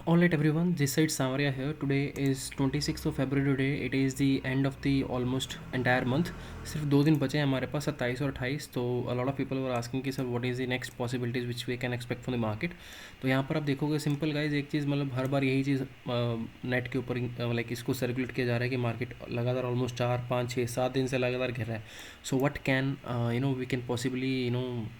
All right, everyone. This side Samaria here. Today is 26th of February. Today it is the end of the almost entire month. सिर्फ 2 दिन बचे हैं हमारे पास 27 और 28. तो a lot of people were asking कि sir what is the next possibilities which we can expect from the market. तो यहाँ पर आप देखोगे सिंपल गाइज एक चीज़ मतलब हर बार यही चीज़ नेट के ऊपर लाइक इसको सर्कुलेट किया जा रहा है कि मार्केट लगातार ऑलमोस्ट 4 5 6 7 दिन से लगातार गिर रहा है. So what can we can possibly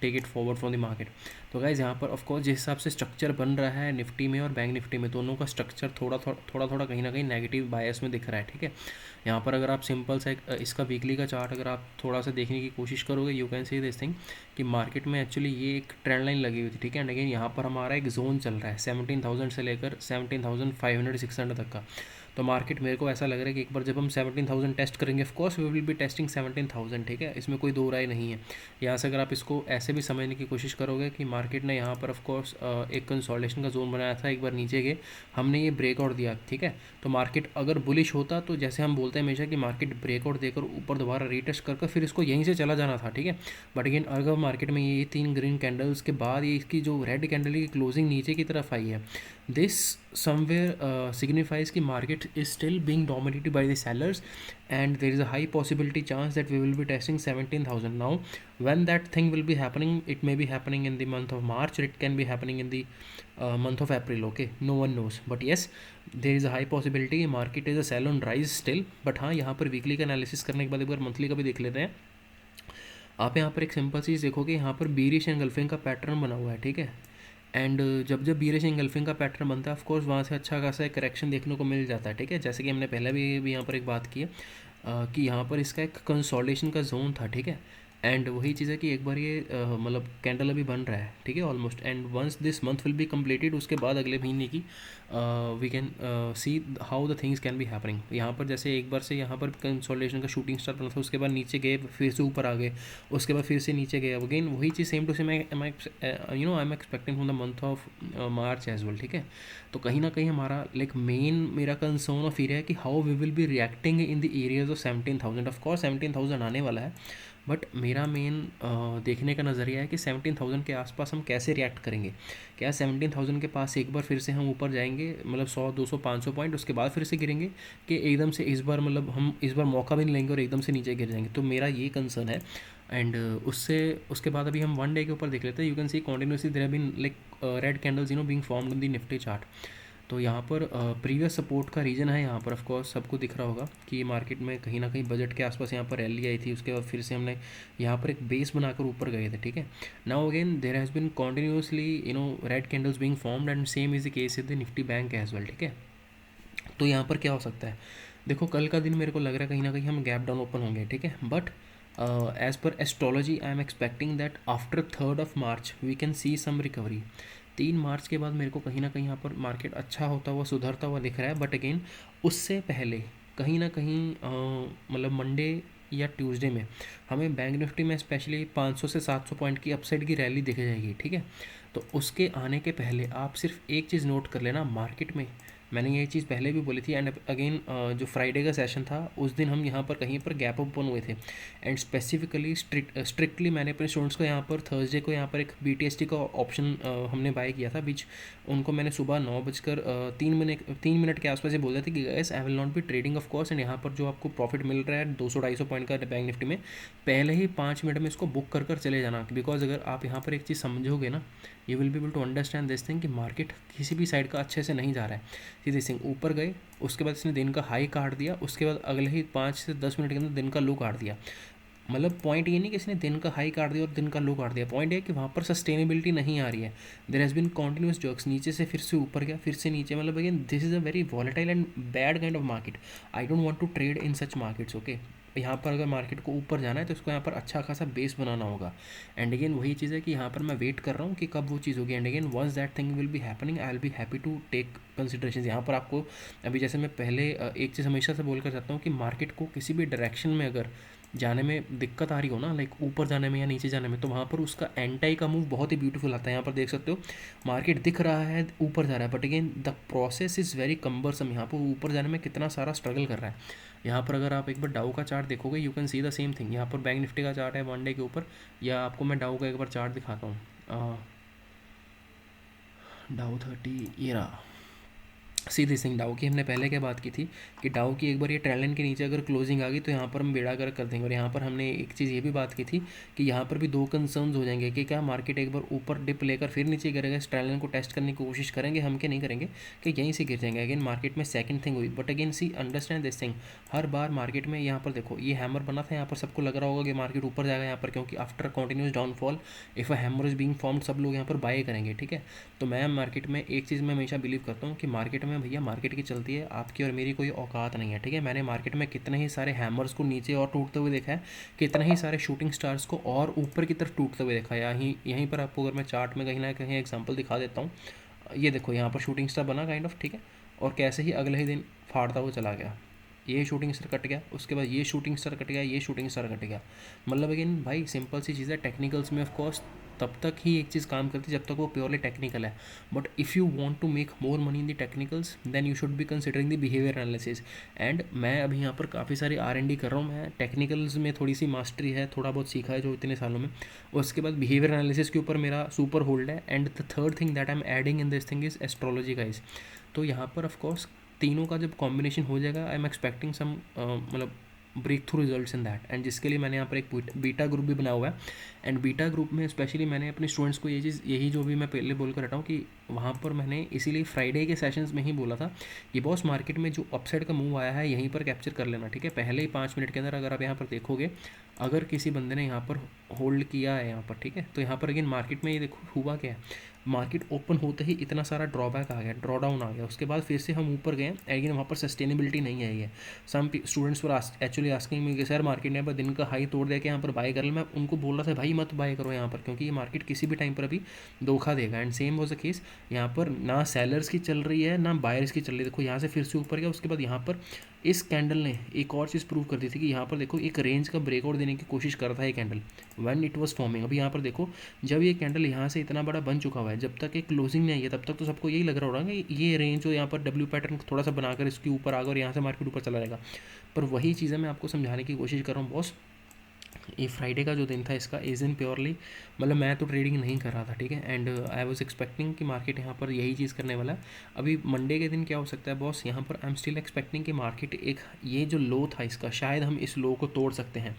take it forward from the market. तो गाइज़ यहाँ पर ऑफकोर्स जिस हिसाब से स्ट्रक्चर बन रहा है निफ्टी में और बैंक निफ्टी में दोनों का स्ट्रक्चर थोड़ा कहीं ना कहीं नेगेटिव बायस में दिख रहा है. ठीक है, यहाँ पर अगर आप सिंपल सा इसका वीकली का चार्ट अगर आप थोड़ा सा देखने की कोशिश करोगे you can see this thing कि मार्केट में एक्चुअली ये एक ट्रेंड लाइन लगी हुई थी. ठीक है, एंड अगेन यहाँ पर हमारा एक जोन चल रहा है 17,000 से लेकर 17,500 600 तक का. तो मार्केट मेरे को ऐसा लग रहा है कि एक बार जब हम 17,000 टेस्ट करेंगे of course we will be testing 17,000. ठीक है, इसमें कोई दो राय नहीं है. यहाँ से अगर आप इसको ऐसे भी समझने की कोशिश करोगे कि मार्केट ने यहाँ पर ऑफकोर्स एक कंसोलिडेशन का जोन बनाया था, एक बार नीचे गए, हमने ये ब्रेकआउट दिया. ठीक है, तो मार्केट अगर बुलिश होता तो जैसे हम बोलते हैं हमेशा कि मार्केट ब्रेकआउट देकर ऊपर दोबारा रीटेस्ट कर फिर इसको यहीं से चला जाना था. ठीक है, बट अगेन अगर मार्केट में ये 3 ग्रीन कैंडल्स के बाद ये इसकी जो रेड कैंडल की क्लोजिंग नीचे की तरफ आई है, दिस समवेयर सिग्निफाइज कि market is still being dominated by the sellers and there is a high possibility chance that we will be testing 17,000. Now when that thing will be happening, it may be happening in the month of March or it can be happening in the month of April. Okay, no one knows, but yes, there is a high possibility market is a sell on rise still. but हाँ, यहाँ पर weekly का analysis करने के बाद एक बार monthly का भी देख लेते हैं. आप यहाँ पर एक सिंपल चीज़ देखोगे, यहाँ पर बीरिश एंगल्फिंग का पैटर्न बना हुआ है. ठीक है, एंड जब जब बीरिश एंगल्फिंग का पैटर्न बनता है ऑफकोर्स वहाँ से अच्छा खासा एक करेक्शन देखने को मिल जाता है. ठीक है, जैसे कि हमने पहले भी यहाँ पर एक बात की है कि यहाँ पर इसका एक कंसोलिडेशन का जोन था. ठीक है, एंड वही चीज़ है कि एक बार ये मतलब कैंडल अभी बन रहा है. ठीक है, almost, and once this month will be completed उसके बाद अगले महीने की we can see how the things can be happening. यहाँ पर जैसे एक बार से यहाँ पर कंसोलिडेशन का शूटिंग स्टार बना था, उसके बाद नीचे गए, फिर से ऊपर आ गए, उसके बाद फिर से नीचे गए. अगेन वही चीज़ same to same I am expecting from the month of March as well. ठीक है, तो कहीं ना कहीं हमारा लाइक मेन मेरा कंसर्न ऑफ एरिया है कि how we will be reacting in the areas of 17,000. Of course 17,000 आने वाला है, बट मेरा मेन देखने का नज़रिया है कि 17,000 के आसपास हम कैसे रिएक्ट करेंगे. क्या 17,000 के पास एक बार फिर से हम ऊपर जाएंगे, मतलब 100 200 500 पॉइंट, उसके बाद फिर से गिरेंगे, कि एकदम से इस बार मतलब हम इस बार मौका भी नहीं लेंगे और एकदम से नीचे गिर जाएंगे. तो मेरा ये कंसर्न है. एंड उससे उसके बाद अभी हम वन डे के ऊपर देख लेते हैं. You can see continuously there have been like red candles being formed in the Nifty chart. तो यहाँ पर प्रीवियस सपोर्ट का रीज़न है, यहाँ पर ऑफकोर्स सबको दिख रहा होगा कि मार्केट में कहीं ना कहीं बजट के आसपास यहाँ पर रैली आई थी, उसके बाद फिर से हमने यहाँ पर एक बेस बनाकर ऊपर गए थे. ठीक है, now again there has been continuously red candles being formed and same is the case with the Nifty bank as well. ठीक है, तो यहाँ पर क्या हो सकता है, देखो कल का दिन मेरे को लग रहा है कहीं ना कहीं हम गैप डाउन ओपन होंगे. ठीक है, but as per astrology I am expecting that after 3rd of March we can see some recovery. 3 मार्च के बाद मेरे को कहीं ना कहीं यहाँ पर मार्केट अच्छा होता हुआ सुधरता हुआ दिख रहा है. बट अगेन उससे पहले कहीं ना कहीं मतलब मंडे या ट्यूसडे में हमें बैंक निफ्टी में स्पेशली 500 से 700 पॉइंट की अपसाइड की रैली दिख जाएगी. ठीक है, तो उसके आने के पहले आप सिर्फ एक चीज़ नोट कर लेना, मार्केट में मैंने ये चीज़ पहले भी बोली थी. एंड अगेन जो फ्राइडे का सेशन था उस दिन हम यहाँ पर कहीं पर गैप ओपन हुए थे. एंड स्पेसिफिकली स्ट्रिक्टली मैंने अपने स्टूडेंट्स को यहाँ पर थर्सडे को यहाँ पर एक BTST का ऑप्शन हमने बाय किया था, विच उनको मैंने सुबह 9:03 के आसपास ये बोल रहे थे कि gas I will not be trading of course. And यहाँ पर जो आपको प्रॉफिट मिल रहा है 200-250 पॉइंट का बैंक निफ्टी में, पहले ही 5 मिनट में इसको बुक कर चले जाना. बिकॉज अगर आप यहाँ पर एक चीज़ समझोगे ना, you will be able to understand this thing कि मार्केट किसी भी साइड का अच्छे से नहीं जा रहा है. सीधे सिंह ऊपर गए, उसके बाद इसने दिन का हाई काट दिया, उसके बाद अगले ही 5 से 10 मिनट के अंदर दिन का लो काट दिया. मतलब पॉइंट ये नहीं कि इसने दिन का हाई काट दिया और दिन का लो काट दिया, पॉइंट ये कि वहाँ पर सस्टेनेबिलिटी नहीं आ रही है. There has been continuous jerks, नीचे से फिर से ऊपर गया, फिर से नीचे. मतलब again this is a very volatile and bad kind of market. I don't want to trade in such markets. Okay, यहाँ पर अगर मार्केट को ऊपर जाना है तो इसको यहाँ पर अच्छा खासा बेस बनाना होगा. एंड अगेन वही चीज़ है कि यहाँ पर मैं वेट कर रहा हूँ कि कब वो चीज़ होगी. And again once that thing will be happening I will be happy to take consideration. यहाँ पर आपको अभी जैसे मैं पहले एक चीज़ हमेशा से बोल कर चाहता हूँ कि मार्केट को किसी भी डायरेक्शन में अगर जाने में दिक्कत आ रही हो ना, लाइक ऊपर जाने में या नीचे जाने में, तो वहाँ पर उसका एंटाई का मूव बहुत ही ब्यूटीफुल आता है. यहाँ पर देख सकते हो मार्केट दिख रहा है ऊपर जा रहा है, but again the process is very cumbersome. यहाँ पर ऊपर जाने में कितना सारा स्ट्रगल कर रहा है. यहाँ पर अगर आप एक बार डाउ का चार्ट देखोगे you can see the same thing. यहाँ पर बैंक निफ्टी का चार्ट है वन डे के ऊपर, या आपको मैं डाउ का एक बार चार्ट दिखाता हूँ. डाउ 30 ये रहा. सी दिस थिंग, डाउ की हमने पहले क्या बात की थी कि डाउ की एक बार ये ट्रेंड लाइन के नीचे अगर क्लोजिंग आ गई तो यहाँ पर हम बेड़ा गर्क कर देंगे। और यहाँ पर हमने एक चीज़ ये भी बात की थी कि यहाँ पर भी दो कंसर्न्स हो जाएंगे कि क्या मार्केट एक बार ऊपर डिप लेकर फिर नीचे गिरेगा, इस ट्रेंड लाइन को टेस्ट करने की कोशिश करेंगे हम, क्या नहीं करेंगे कि यहीं से गिर जाएंगे। अगेन मार्केट में सेकंड थिंग हुई, but again see understand this thing, हर बार मार्केट में यहाँ पर देखो ये हैमर बना था, यहाँ पर सबको लग रहा होगा कि मार्केट ऊपर जाएगा यहाँ पर, क्योंकि after continuous downfall if a hammer is being formed सब लोग यहाँ पर बाय करेंगे, ठीक है। तो मैं मार्केट में एक चीज़ में हमेशा बिलीव करता हूँ कि मार्केट में भैया मार्केट की चलती है, आपकी और मेरी कोई औकात नहीं है, ठीक है। मैंने मार्केट में कितने ही सारे हैमर्स को नीचे और टूटते हुए देखा है, कितने ही सारे शूटिंग स्टार्स को और ऊपर की तरफ टूटते हुए देखा है। यहीं पर आपको अगर मैं चार्ट में कहीं ना कहीं एग्जांपल दिखा देता हूँ, ये देखो यहाँ पर शूटिंग स्टार बना काइंड ऑफ, ठीक है, और कैसे ही अगले ही दिन फाड़ता हुआ चला गया। ये शूटिंग स्टार कट गया, उसके बाद ये शूटिंग स्टार कट गया, ये शूटिंग स्टार कट गया। मतलब अगेन भाई सिंपल सी चीज़ है, टेक्निकल्स में ऑफ कोर्स तब तक ही एक चीज़ काम करती है जब तक वो प्योरली टेक्निकल है। But if you want to make more money in the technicals then you should be considering the behaviour analysis. And मैं अभी यहाँ पर काफ़ी सारी R&D कर रहा हूँ, मैं टेक्निकल्स में थोड़ी सी मास्टरी है, थोड़ा बहुत सीखा है जो इतने सालों में, उसके बाद बिहेवियर एनालिसिस के ऊपर मेरा सुपर होल्ड है। And the third thing that I am adding in this thing is astrology guys. तो यहाँ पर ऑफकोर्स तीनों का जब कॉम्बिनेशन हो जाएगा, आई एम एक्सपेक्टिंग सम मतलब breakthrough results in that. And जिसके लिए मैंने यहाँ पर एक बीटा ग्रुप भी बनाया हुआ है। एंड बीटा ग्रुप में स्पेशली मैंने अपने स्टूडेंट्स को ये चीज़, यही जो भी मैं पहले बोल कर हटा हूँ कि वहाँ पर मैंने इसीलिए फ्राइडे के सेशंस में ही बोला था कि बॉस मार्केट में जो अपसाइड का मूव आया है यहीं पर कैप्चर कर लेना, ठीक है। पहले ही 5 मिनट के अंदर अगर आप यहाँ पर देखोगे, अगर किसी बंदे ने यहाँ पर होल्ड किया है यहाँ पर, ठीक है, तो यहाँ पर अगेन मार्केट में ये देखो हुआ क्या है, मार्केट ओपन होते ही इतना सारा ड्रॉबैक आ गया, ड्रॉ डाउन आ गया, उसके बाद फिर से हम ऊपर गए, अगेन वहाँ पर सस्टेनेबिलिटी नहीं आई है। Some students were actually asking me कि सर मार्केट ने दिन का हाई तोड़ दिया कि यहाँ पर बाय कर ले। मैं उनको बोल रहा था भाई मत बाय करो यहाँ पर, क्योंकि ये मार्केट किसी भी टाइम पर अभी धोखा देगा। And same was the case, यहाँ पर ना सेलर्स की चल रही है ना बायर्स की चल रही है। देखो यहाँ से फिर से ऊपर गया, उसके बाद यहाँ पर इस कैंडल ने एक और चीज़ प्रूव कर दी थी कि यहाँ पर देखो एक रेंज का ब्रेकआउट देने की कोशिश कर रहा है ये candle when it was forming. अभी यहाँ पर देखो जब ये कैंडल यहाँ से इतना बड़ा बन चुका हुआ है, जब तक एक क्लोजिंग नहीं आई है तब तक तो सबको यही लग रहा होगा कि ये रेंज जो यहाँ पर डब्ल्यू पैटर्न थोड़ा सा बनाकर इसके ऊपर आ गया और यहाँ से मार्केट ऊपर चला जाएगा। पर वही चीज़ें मैं आपको समझाने की कोशिश कर रहा हूँ बॉस, ये फ्राइडे का जो दिन था इसका इस दिन प्योरली मतलब मैं तो ट्रेडिंग नहीं कर रहा था, ठीक है। एंड आई वाज एक्सपेक्टिंग कि मार्केट यहाँ पर यही चीज़ करने वाला है। अभी मंडे के दिन क्या हो सकता है बॉस, यहाँ पर आई एम स्टिल एक्सपेक्टिंग कि मार्केट एक ये जो लो था इसका शायद हम इस लो को तोड़ सकते हैं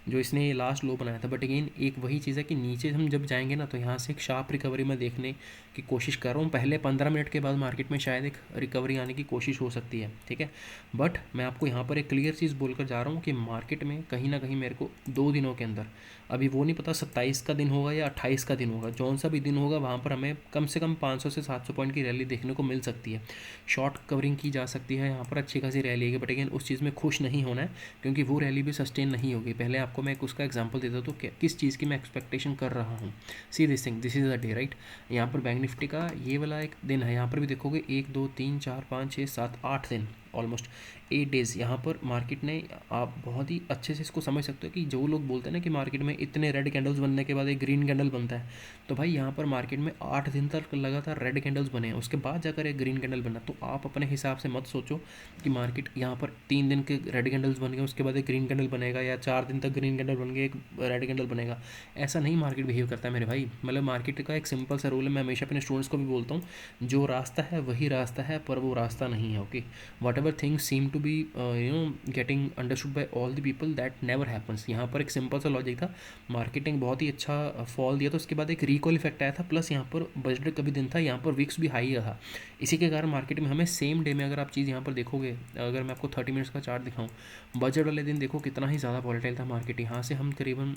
जो इसने ये लास्ट लो बनाया था। बट अगेन एक वही चीज़ है कि नीचे हम जब जाएंगे ना तो यहाँ से एक शार्प रिकवरी में देखने की कोशिश कर रहा हूँ। पहले 15 मिनट के बाद मार्केट में शायद एक रिकवरी आने की कोशिश हो सकती है, ठीक है। बट मैं आपको यहाँ पर एक क्लियर चीज़ बोलकर जा रहा हूँ कि मार्केट में कहीं ना कहीं मेरे को 2 दिनों के अंदर, अभी वो नहीं पता 27 का दिन होगा या 28 का दिन होगा, जौन सा भी दिन होगा वहाँ पर हमें कम से कम 500 से 700 पॉइंट की रैली देखने को मिल सकती है। शॉर्ट कवरिंग की जा सकती है, यहाँ पर अच्छी खासी रैली है। बट अगेन उस चीज़ में खुश नहीं होना है क्योंकि वो रैली भी सस्टेन नहीं होगी। पहले आपको मैं एक उसका एग्जांपल देता हूँ तो किस चीज़ की मैं एक्सपेक्टेशन कर रहा हूँ। See this thing, this is the day right. यहाँ पर बैंक निफ्टी का ये वाला एक दिन है, यहाँ पर भी देखोगे 1 2 3 4 5 6 7 8 दिन, ऑलमोस्ट 8 डेज़। यहाँ पर मार्केट ने, आप बहुत ही अच्छे से इसको समझ सकते हो कि जो लोग बोलते हैं ना कि मार्केट में इतने रेड कैंडल्स बनने के बाद एक ग्रीन कैंडल बनता है, तो भाई यहाँ पर मार्केट में 8 दिन तक लगातार रेड कैंडल्स बने हैं, उसके बाद जाकर एक ग्रीन कैंडल बना। तो आप अपने हिसाब से मत सोचो कि मार्केट यहाँ पर 3 दिन के रेड कैंडल्स बन गए उसके बाद एक ग्रीन कैंडल बनेगा, या 4 दिन तक ग्रीन कैंडल बन गए एक रेड कैंडल बनेगा। ऐसा नहीं मार्केट बिहेव करता है मेरे भाई। मतलब मार्केट का एक सिंपल सा रूल है, मैं हमेशा अपने स्टूडेंट्स को भी बोलता हूँ, जो रास्ता है वही रास्ता है पर वो रास्ता नहीं है, okay. Whatever things seem to be getting understood by all the people that never happens. यहाँ पर एक सिंपल सा लॉजिक था, मार्केटिंग बहुत ही अच्छा फॉल दिया था, उसके बाद एक रिकॉल इफेक्ट आया था, प्लस यहाँ पर बजट का भी दिन था, यहाँ पर विक्स भी हाई था। इसी के कारण मार्केट में हमें सेम डे में अगर आप चीज़ यहाँ पर देखोगे, अगर मैं आपको 30 मिनट्स का चार्ट दिखाऊँ, बजट वाले दिन देखो कितना ही ज़्यादा वॉलेटाइल था मार्केट। यहाँ से हम करीबन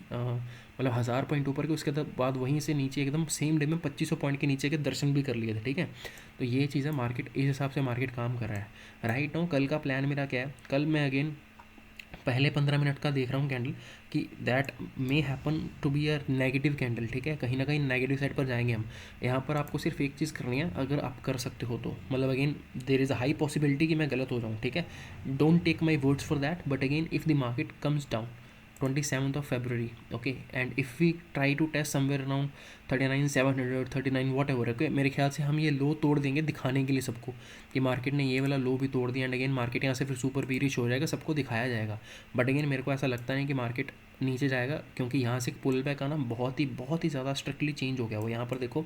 मतलब 1000 पॉइंट ऊपर के, उसके बाद वहीं से नीचे एकदम सेम डे में 2500 पॉइंट के नीचे के दर्शन भी कर लिए थे, ठीक है। तो ये चीज़ है, मार्केट इस हिसाब से मार्केट काम कर रहा है राइट नाउ। कल का प्लान मेरा क्या है, कल मैं अगेन पहले 15 मिनट का देख रहा हूँ कैंडल कि that may happen to be a negative candle, ठीक है। कहीं ना कहीं नेगेटिव साइड पर जाएंगे हम। यहाँ पर आपको सिर्फ एक चीज़ करनी है, अगर आप कर सकते हो तो, मतलब again there is a high possibility कि मैं गलत हो जाऊँ, ठीक है। Don't take my words for that, but again if the market comes down 27th of February, okay, and if we try to test somewhere around 39,700 39 what ever, okay, मेरे ख्याल से हम ये लो तोड़ देंगे दिखाने के लिए सबको कि मार्केट ने ये वाला लो भी तोड़ दिया। एंड अगेन मार्केट यहाँ से फिर सुपर बीरिश हो जाएगा, सबको दिखाया जाएगा। बट अगेन मेरे को ऐसा लगता है कि मार्केट नीचे जाएगा क्योंकि यहाँ से पुल बैक आना बहुत ही ज़्यादा स्ट्रिक्टली चेंज हो गया। वो यहाँ पर देखो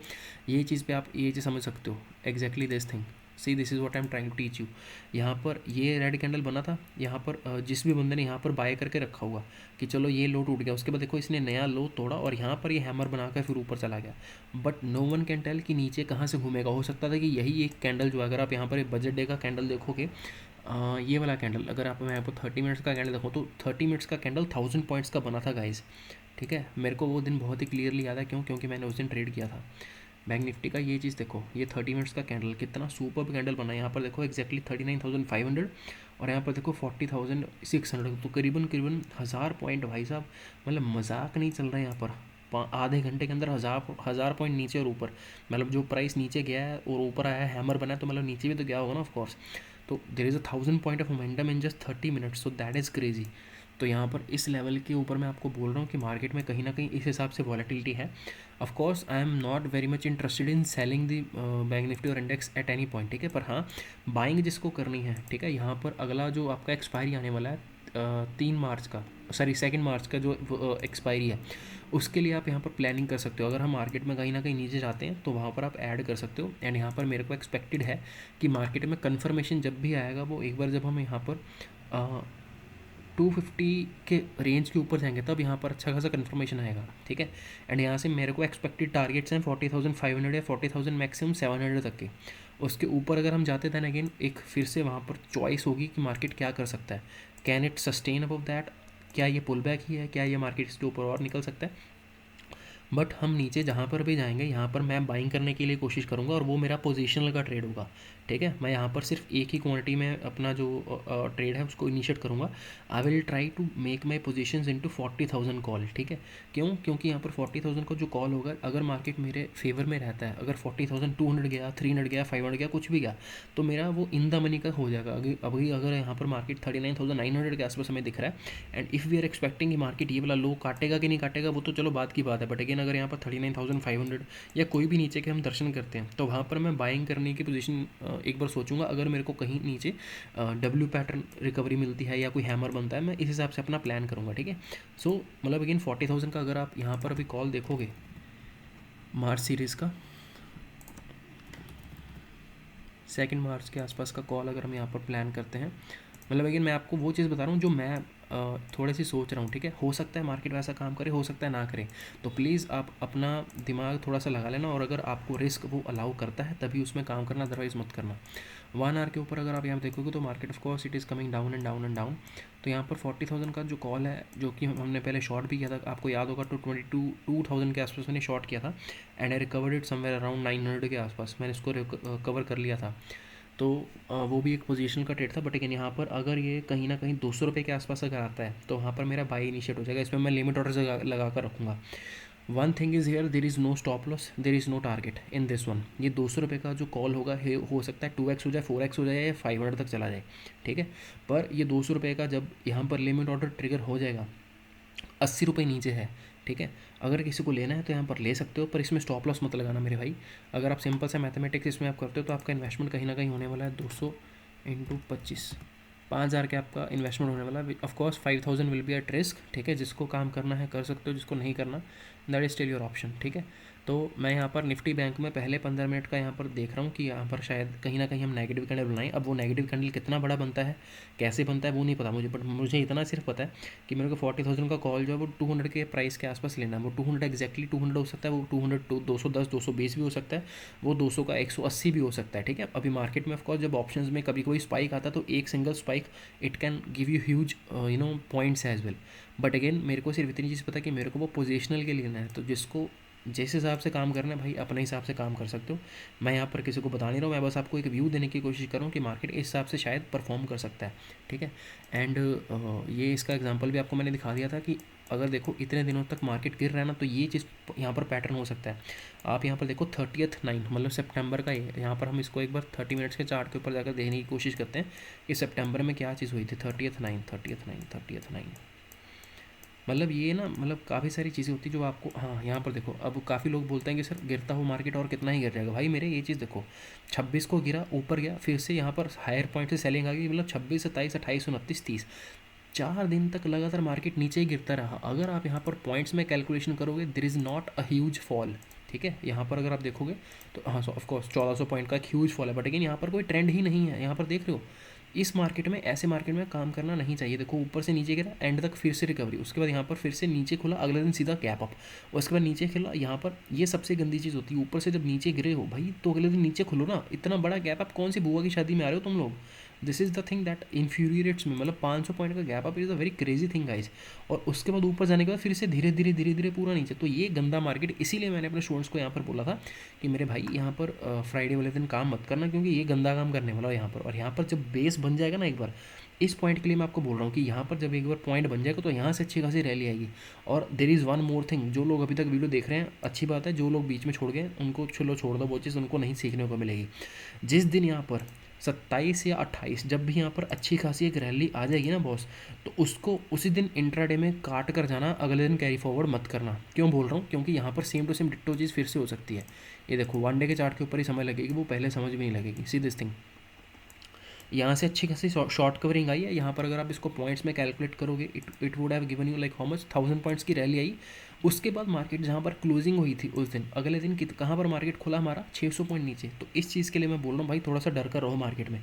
ये चीज़ पे आप ये चीज़ समझ सकते हो, exactly this thing. See this is what I am trying to teach you. यहाँ पर ये रेड कैंडल बना था, यहाँ पर जिस भी बंदे ने यहाँ पर बाय करके रखा होगा कि चलो ये लो टूट गया, उसके बाद देखो इसने नया लो तोड़ा और यहाँ पर ये हैमर बनाकर फिर ऊपर चला गया। But no one can tell कि नीचे कहाँ से घूमेगा। हो सकता था कि यही एक कैंडल जो, अगर आप यहाँ पर बजट डे का कैंडल देखोगे, ये वाला कैंडल, अगर आप मैं आपको 30 मिनट्स का कैंडल देखो तो 30 मिनट्स का कैंडल 1000 पॉइंट्स का बना था गाइस। ठीक है, मेरे को वो दिन बहुत ही क्लियरली याद है, क्यों? क्योंकि मैंने उस दिन ट्रेड किया था बैंक निफ्टी का। ये चीज़ देखो, ये 30 मिनट्स का कैंडल कितना सुपर कैंडल बना है। यहाँ पर देखो एग्जैक्टली 39,500 और यहाँ पर देखो 40,600, तो करीबन करीबन 1000 पॉइंट भाई साहब, मतलब मजाक नहीं चल रहा है यहाँ पर। आधे घंटे के अंदर हज़ार पॉइंट नीचे और ऊपर, मतलब जो प्राइस नीचे गया है और ऊपर आया है, हैमर बना है, तो मतलब नीचे भी तो गया होगा ना ऑफकोर्स। तो there is 1000 point of momentum in just 30 minutes, so that is crazy. तो यहाँ पर इस लेवल के ऊपर मैं आपको बोल रहा हूँ कि मार्केट में कहीं ना कहीं इस हिसाब से वॉलेटिलिटी है। Of course I am not very much interested in selling the bank Nifty और इंडेक्स एट एनी पॉइंट, ठीक है, पर हाँ बाइंग जिसको करनी है, ठीक है। यहाँ पर अगला जो आपका एक्सपायरी आने वाला है 3 मार्च का, सॉरी 2 मार्च का जो एक्सपायरी है, उसके लिए आप यहाँ पर प्लानिंग कर सकते हो। अगर हम मार्केट में कहीं ना कहीं नीचे जाते हैं तो वहाँ पर आप ऐड कर सकते हो। एंड यहाँ पर मेरे को एक्सपेक्टेड है कि मार्केट में कन्फर्मेशन जब भी आएगा, वो एक बार जब हम यहाँ पर 250 के रेंज के ऊपर जाएंगे तब यहाँ पर अच्छा खासा कन्फर्मेशन आएगा, ठीक है। एंड यहाँ से मेरे को एक्सपेक्टेड टारगेट्स हैं 40,500 या 40,000 मैक्सिमम 700 तक के। उसके ऊपर अगर हम जाते थे ना, अगेन एक फिर से वहाँ पर चॉइस होगी कि मार्केट क्या कर सकता है। Can it sustain above that? क्या ये पुल बैक ही है? क्या ये मार्केट इसके ऊपर और निकल सकता है? बट हम नीचे जहाँ पर भी जाएंगे, यहाँ पर मैं बाइंग करने के लिए कोशिश करूँगा और वो मेरा पोजिशनल का ट्रेड होगा, ठीक है। मैं यहाँ पर सिर्फ एक ही क्वांटिटी में अपना जो ट्रेड है उसको इनिशिएट करूँगा। I will try to make my positions into 40,000 call, ठीक है। क्यों? क्योंकि यहाँ पर 40,000 का जो कॉल होगा, अगर मार्केट मेरे फेवर में रहता है, अगर 40,200 गया, 300 गया, 500 गया, कुछ भी गया, तो मेरा वो इन द मनी का हो जाएगा। अभी अगर यहाँ पर मार्केट 39,900 के आसपास हमें दिख रहा है, and if we are expecting कि मार्केट ये वाला लो काटेगा कि नहीं काटेगा, वो तो चलो बात की बात है। बट अगेन अगर यहाँ पर 39,500 या कोई भी नीचे के हम दर्शन करते हैं, तो वहाँ पर मैं बाइंग करने की पोजीशन एक बार सोचूंगा। अगर मेरे को कहीं नीचे डब्ल्यू पैटर्न रिकवरी मिलती है या कोई हैमर बनता है, मैं इस हिसाब से अपना प्लान करूँगा, ठीक है। सो मतलब अगेन 40,000 का अगर आप यहाँ पर अभी कॉल देखोगे मार्च सीरीज़ का, 2 मार्च के आसपास का कॉल अगर हम यहाँ पर प्लान करते हैं, मतलब अगेन मैं आपको वो चीज़ बता रहा हूँ जो मैं थोड़े सी सोच रहा हूँ, ठीक है। हो सकता है मार्केट वैसा काम करे, हो सकता है ना करे, तो प्लीज़ आप अपना दिमाग थोड़ा सा लगा लेना, और अगर आपको रिस्क वो अलाउ करता है तभी उसमें काम करना, अदरवाइज़ मत करना। 1 आवर के ऊपर अगर आप यहाँ देखोगे तो market of course it is coming down and down and down. तो यहाँ पर 40,000 का जो कॉल है, जो कि हमने पहले शॉर्ट भी किया था, आपको याद होगा, तो 22,000 के आसपास मैंने शॉर्ट किया था, and I recovered it somewhere around 900 के आसपास, मैंने इसको कवर कर लिया था। तो वो भी एक पोजीशन का ट्रेड था। बट लेकिन यहाँ पर अगर ये कहीं ना कहीं 200 रुपये के आसपास अगर आता है, तो वहाँ पर मेरा बाई इनिशिएट हो जाएगा। इसमें मैं लिमिट ऑर्डर लगा कर रखूँगा। One thing is here, there is no stop loss, there is no target in this one. ये 200 रुपये का जो कॉल होगा हो सकता है 2x हो जाए, 4x हो जाए, या 500 तक चला जाए, ठीक है। पर ये 200 रुपये का जब यहाँ पर लिमिट ऑर्डर ट्रिगर हो जाएगा, 80 रुपये नीचे है, ठीक है। अगर किसी को लेना है तो यहाँ पर ले सकते हो, पर इसमें स्टॉप लॉस मत लगाना मेरे भाई। अगर आप सिंपल से मैथमेटिक्स इसमें आप करते हो, तो आपका इन्वेस्टमेंट कहीं ना कहीं होने वाला है 200 इंटू 25, 5,000 के आपका इन्वेस्टमेंट होने वाला है। Of course 5,000 will be at risk, ठीक है। जिसको काम करना है कर सकते हो, जिसको नहीं करना that is still your option, ठीक है। तो मैं यहाँ पर निफ्टी बैंक में पहले 15 मिनट का यहाँ पर देख रहा हूँ कि यहाँ पर शायद कहीं ना कहीं हम नेगेटिव कैंडल बनाएं। अब वो नेगेटिव कैंडल कितना बड़ा बनता है, कैसे बनता है, वो नहीं पता मुझे, बट मुझे इतना सिर्फ पता है कि मेरे को 40,000 का कॉल जो है वो 200 के प्राइस के आसपास लेना है। वो 200 एग्जैक्टली 200 हो सकता है, वो 200 210 220 भी हो सकता है, वो 200 का 180 भी हो सकता है, ठीक है। अभी मार्केट में ऑफकोर्स जब ऑप्शंस में कभी कोई स्पाइक आता है, तो एक single spike it can give you huge points as well. But again मेरे को सिर्फ इतनी चीज़ पता है कि मेरे को वो पोजिशनल के लिए लेना है, तो जिसको जिस हिसाब से काम करना है भाई, अपने हिसाब से काम कर सकते हो। मैं यहाँ पर किसी को बता नहीं रहा हूँ, मैं बस आपको एक व्यू देने की कोशिश कर रहा हूँ कि मार्केट इस हिसाब से शायद परफॉर्म कर सकता है, ठीक है। एंड ये इसका एग्जांपल भी आपको मैंने दिखा दिया था कि अगर देखो इतने दिनों तक मार्केट गिर रहा है ना, तो ये चीज़ यहाँ पर पैटर्न हो सकता है। आप यहाँ पर देखो 30/9 मतलब सितंबर का ये, यहाँ पर हम इसको एक बार 30 मिनट्स के चार्ट के ऊपर जाकर देखने की कोशिश करते हैं कि सितंबर में क्या चीज़ हुई थी। 30/9 मतलब ये ना, मतलब काफ़ी सारी चीज़ें होती जो आपको, हाँ यहाँ पर देखो, अब काफ़ी लोग बोलते हैं कि सर गिरता हुआ मार्केट और कितना ही गिर जाएगा। भाई मेरे ये चीज़ देखो, 26 को गिरा, ऊपर गया, फिर से यहाँ पर हायर पॉइंट से सेलिंग आ गई, मतलब 26, 27, 28, 29, 30, 4 दिन तक लगातार मार्केट नीचे ही गिरता रहा। अगर आप यहाँ पर पॉइंट्स में कैलकुलेशन करोगे, there is not a huge fall, ठीक है। यहाँ पर अगर आप देखोगे तो हाँ, ऑफ कोर्स 1400 पॉइंट का एक ह्यूज फॉल है, बट अगेन यहाँ पर कोई ट्रेंड ही नहीं है। यहाँ पर देख रहे हो, इस मार्केट में, ऐसे मार्केट में काम करना नहीं चाहिए। देखो ऊपर से नीचे गिरा, एंड तक फिर से रिकवरी, उसके बाद यहाँ पर फिर से नीचे खुला, अगले दिन सीधा गैप अप, उसके बाद नीचे खिला यहाँ पर। ये सबसे गंदी चीज़ होती है, ऊपर से जब नीचे गिरे हो भाई तो अगले दिन नीचे खुलो ना। इतना बड़ा गैप अप, कौन सी बुआ की शादी में आ रहे हो तुम लोग? This is the thing that infuriates me, मतलब 500 पॉइंट का gap up is a very crazy thing guys. और उसके बाद ऊपर जाने के बाद फिर से धीरे धीरे धीरे धीरे पूरा नीचे। तो ये गंदा मार्केट, इसीलिए मैंने अपने स्टूडेंट्स को यहाँ पर बोला था कि मेरे भाई यहाँ पर फ्राइडे वाले दिन काम मत करना, क्योंकि ये गंदा काम करने वाला है यहाँ पर। और यहाँ पर जब बेस बन जाएगा ना एक बार, इस पॉइंट के लिए मैं आपको बोल रहा हूँ कि यहाँ पर जब एक बार पॉइंट बन जाएगा तो यहाँ से अच्छी खासी रैली आएगी। और there is one more thing, जो लोग अभी तक वीडियो देख रहे हैं अच्छी बात है, जो लोग बीच में छोड़ गए उनको चलो छोड़ दो, वो चीज़ उनको नहीं सीखने को मिलेगी। जिस दिन यहाँ पर 27 या 28, जब भी यहाँ पर अच्छी खासी एक रैली आ जाएगी ना बॉस, तो उसको उसी दिन इंट्राडे में काट कर जाना, अगले दिन कैरी फॉरवर्ड मत करना। क्यों बोल रहा हूँ? क्योंकि यहाँ पर सेम टू सेम डिट्टो चीज़ फिर से हो सकती है। ये देखो 1 डे के चार्ट के ऊपर ही समय लगेगी, वो पहले समझ में नहीं लगेगी। सी दिस थिंग, यहाँ से अच्छी खासी शॉर्ट कवरिंग आई है। यहाँ पर अगर आप इसको पॉइंट्स में कैलकुलेट करोगे, it would have given you like how much, 1000 points की रैली आई। उसके बाद मार्केट जहाँ पर क्लोजिंग हुई थी उस दिन, अगले दिन कहाँ पर मार्केट खुला हमारा 600 पॉइंट नीचे। तो इस चीज़ के लिए मैं बोल रहा हूँ भाई, थोड़ा सा डर कर रहो मार्केट में।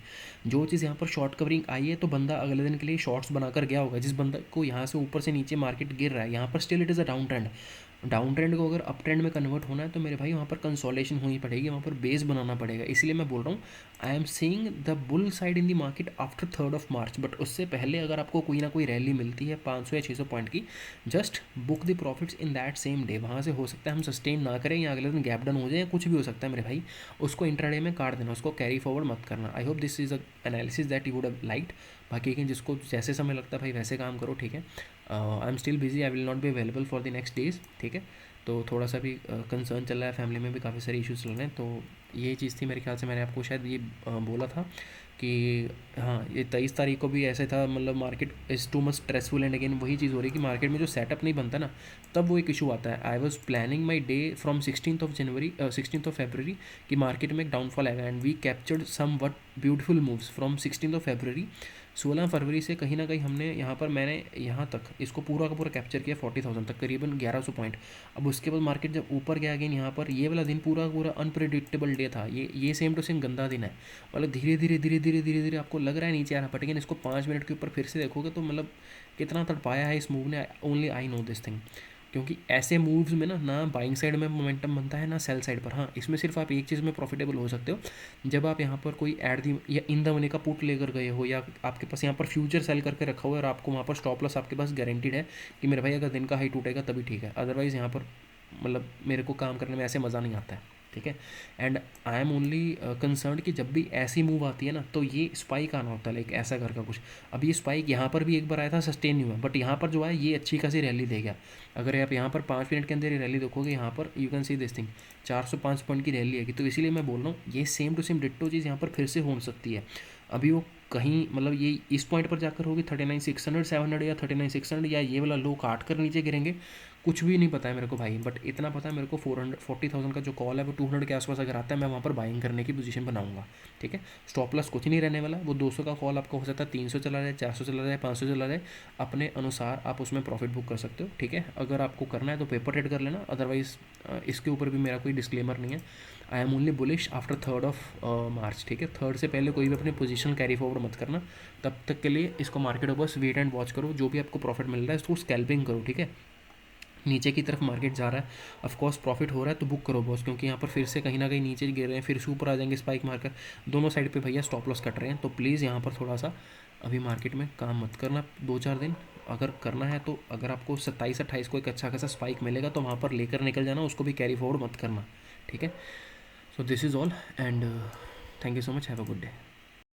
जो चीज़ यहाँ पर शॉर्ट कवरिंग आई है, तो बंदा अगले दिन के लिए शॉर्ट्स बनाकर गया होगा। जिस बंदा को यहाँ से ऊपर से नीचे मार्केट गिर रहा है, यहाँ पर still it is a down trend. Down trend को अगर अप ट्रेंड में कन्वर्ट होना है तो मेरे भाई वहाँ पर कंसोलेशन होनी पड़ेगी, वहाँ पर बेस बनाना पड़ेगा। इसलिए मैं बोल रहा हूँ, I am seeing the bull side in the market after 3rd of March। But उससे पहले अगर आपको कोई ना कोई रैली मिलती है 500 या 600 पॉइंट की, just book the profits in that same day. वहाँ से हो सकता है हम सस्टेन ना करें, या अगले दिन गैप डाउन हो जाए, या कुछ भी हो सकता है मेरे भाई। उसको इंट्राडे में काट देना, उसको कैरी फॉरवर्ड मत करना। I hope this is a analysis that you would have liked. बाकी कि जिसको जैसे समय लगता है भाई वैसे काम करो, ठीक है। I am still busy, I will not be available for the next days, ठीक है। तो थोड़ा सा भी कंसर्न चल रहा है, फैमिली में भी काफ़ी सारे इश्यूज चल रहे हैं। तो ये चीज़ थी, मेरे ख्याल से मैंने आपको शायद ये बोला था कि हाँ, ये 23 तारीख को भी ऐसे था, मतलब market is too much stressful. And again वही चीज़ हो रही है कि मार्केट में जो सेटअप नहीं बनता ना, तब वो एक इशू आता है। I was planning my day from 16th of February कि मार्केट में एक डाउनफॉल आएगा, and we captured somewhat beautiful moves from 16th of February। 16 फरवरी से कहीं ना कहीं हमने यहाँ पर, मैंने यहाँ तक इसको पूरा का पूरा कैप्चर किया 40,000 तक, करीबन 1100 पॉइंट। अब उसके बाद मार्केट जब ऊपर गया अगेन, यहाँ पर ये वाला दिन पूरा पूरा अनप्रिडिक्टेबल डे था। ये सेम टू सेम गंदा दिन है। मतलब धीरे धीरे धीरे धीरे धीरे धीरे आपको लग रहा है नीचे आ रहा, बट अगेन इसको 5 मिनट के ऊपर फिर से देखोगे तो मतलब कितना तड़पाया है इस मूव ने, only I know this thing. क्योंकि ऐसे मूव्स में ना बाइंग साइड में मोमेंटम बनता है, ना सेल साइड पर। हाँ, इसमें सिर्फ आप एक चीज़ में प्रॉफिटेबल हो सकते हो, जब आप यहाँ पर कोई एट दी या इन द मनी का पुट लेकर गए हो, या आपके पास यहाँ पर फ्यूचर सेल करके रखा हुआ है और आपको वहाँ पर स्टॉप लॉस आपके पास गारंटीड है कि मेरे भाई अगर दिन का हाई टूटेगा तभी ठीक है, अदरवाइज़ यहाँ पर मतलब मेरे को काम करने में ऐसे मज़ा नहीं आता है, ठीक है। And I am only concern कि जब भी ऐसी मूव आती है ना, तो ये स्पाइक आना होता है, लाइक ऐसा करके कुछ। अब ये स्पाइक यहाँ पर भी एक बार आया था, सस्टेन नहीं हुआ, बट यहाँ पर जो है ये अच्छी खासी रैली दे गया। अगर आप यहाँ पर 5 मिनट के अंदर ये रैली देखोगे, यहाँ पर you can see this thing 405 point की रैली आएगी। तो इसीलिए मैं बोल रहा हूँ, ये सेम टू सेम डिट्टो चीज़ यहाँ पर फिर से हो सकती है। अभी वो कहीं मतलब ये इस पॉइंट पर जाकर होगी 39,600 700, या 39,600, या ये वाला लो काट कर नीचे गिरेंगे, कुछ भी नहीं पता है मेरे को भाई। बट इतना पता है मेरे को 40,000 का जो कॉल है वो 200 के आसपास अगर आता है, मैं वहाँ पर बाइंग करने की पोजीशन बनाऊंगा, ठीक है। स्टॉप लॉस कुछ नहीं रहने वाला, वो 200 का कॉल आपका हो सकता है 300 चला जाए, 400 चला जाए, 500 चला जाए, अपने अनुसार आप उसमें प्रॉफिट बुक कर सकते हो, ठीक है। अगर आपको करना है तो पेपर ट्रेड कर लेना, अदरवाइज़ इसके ऊपर भी मेरा कोई डिस्क्लेमर नहीं है। I am only bullish after 3rd of March, ठीक है। 3rd से पहले कोई भी अपनी पोजीशन कैरी फॉरवर्ड मत करना। तब तक के लिए इसको मार्केट में बस वेट एंड वॉच करो, जो भी आपको प्रॉफिट मिल रहा है इसको स्कैल्पिंग करो, ठीक है। नीचे की तरफ मार्केट जा रहा है, ऑफकोर्स प्रॉफिट हो रहा है तो बुक करो बॉस, क्योंकि यहाँ पर फिर से कहीं ना कहीं नीचे गिर रहे हैं, फिर से ऊपर आ जाएंगे स्पाइक मारकर। दोनों साइड पे भैया स्टॉप लॉस कट रहे हैं, तो प्लीज़ यहाँ पर थोड़ा सा अभी मार्केट में काम मत करना 2-4 दिन। अगर करना है तो अगर आपको 27-28 को एक अच्छा खासा स्पाइक मिलेगा तो वहाँ पर लेकर निकल जाना, उसको भी कैरी फॉरवर्ड मत करना, ठीक है। So this is all, and thank you so much, have a good day.